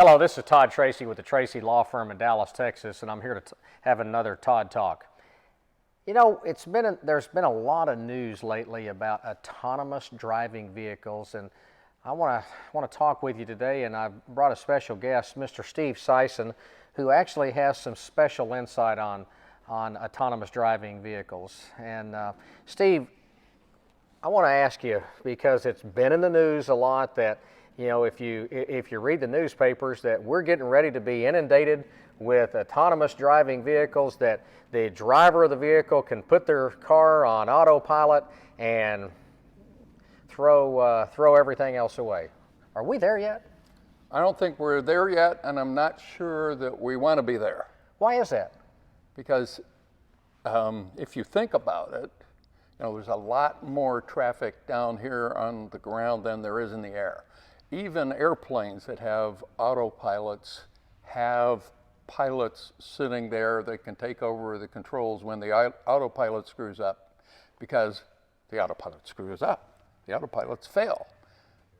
Hello, this is Todd Tracy with the Tracy Law Firm in Dallas, Texas, and I'm here to have another Todd Talk. You know, there's been a lot of news lately about autonomous driving vehicles, and I want to talk with you today. And I've brought a special guest, Mr. Steve Sison, who actually has some special insight on autonomous driving vehicles. And Steve, I want to ask you, because it's been in the news a lot, that if you read the newspapers, that we're getting ready to be inundated with autonomous driving vehicles, that the driver of the vehicle can put their car on autopilot and throw everything else away. Are we there yet? I don't think we're there yet, and I'm not sure that we want to be there. Why is that? Because if you think about it, there's a lot more traffic down here on the ground than there is in the air. Even airplanes that have autopilots have pilots sitting there that can take over the controls when the autopilot screws up, because the autopilot screws up. The autopilots fail.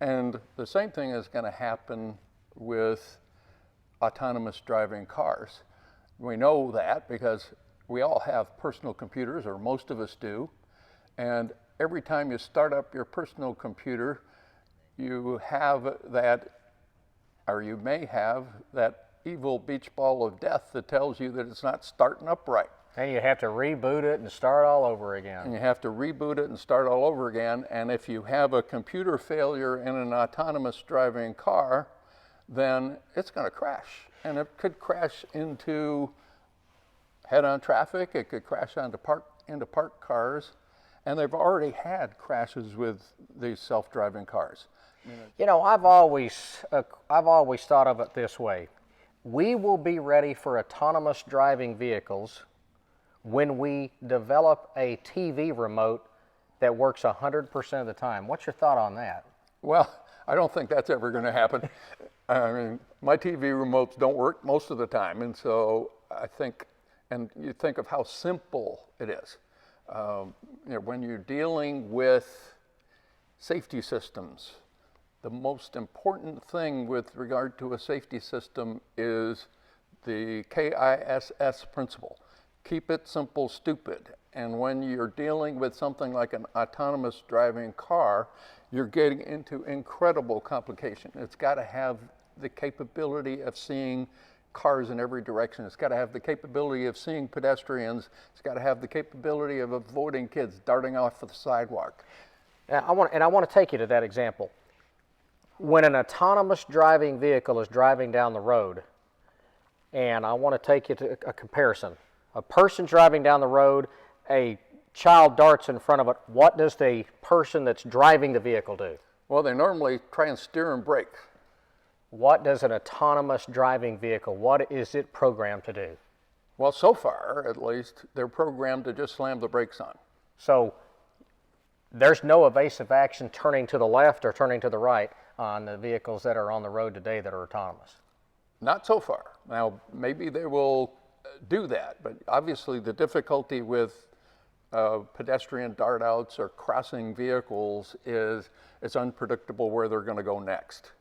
And the same thing is going to happen with autonomous driving cars. We know that because we all have personal computers, or most of us do. And every time you start up your personal computer, you have that, or you may have that evil beach ball of death that tells you that it's not starting up right. And you have to reboot it and start all over again. And you have to reboot it and start all over again. And if you have a computer failure in an autonomous driving car, then it's going to crash. And it could crash into head-on traffic. It could crash into parked cars. And they've already had crashes with these self-driving cars. I've always thought of it this way. We will be ready for autonomous driving vehicles when we develop a TV remote that works 100% of the time. What's your thought on that? Well, I don't think that's ever going to happen. I mean, my TV remotes don't work most of the time, and so I think, and you think of how simple it is. When you're dealing with safety systems, the most important thing with regard to a safety system is the KISS principle. Keep it simple, stupid. And when you're dealing with something like an autonomous driving car, you're getting into incredible complication. It's got to have the capability of seeing cars in every direction. It's got to have the capability of seeing pedestrians. It's got to have the capability of avoiding kids darting off of the sidewalk. Now, I want to take you to that example. When an autonomous driving vehicle is driving down the road, and I want to take you to a comparison. A person driving down the road, a child darts in front of it. What does the person that's driving the vehicle do? Well, they normally try and steer and brake. What does an autonomous driving vehicle, what is it programmed to do? Well, so far, at least, they're programmed to just slam the brakes on. So there's no evasive action turning to the left or turning to the right on the vehicles that are on the road today that are autonomous? Not so far. Now, maybe they will do that, but obviously the difficulty with pedestrian dart outs or crossing vehicles is it's unpredictable where they're going to go next.